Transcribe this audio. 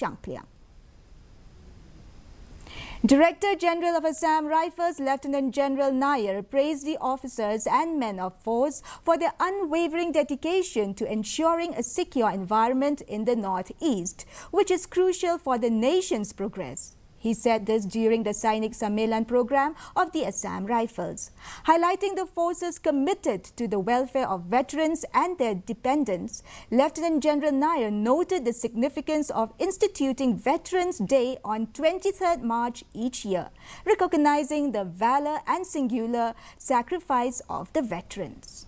Champliang. Director General of Assam Rifles Lieutenant General Nair praised the officers and men of force for their unwavering dedication to ensuring a secure environment in the northeast, which is crucial for the nation's progress. He said this during the Sainik Sammelan program of the Assam Rifles. Highlighting the forces committed to the welfare of veterans and their dependents, Lieutenant General Nair noted the significance of instituting Veterans Day on 23rd March each year, recognizing the valor and singular sacrifice of the veterans.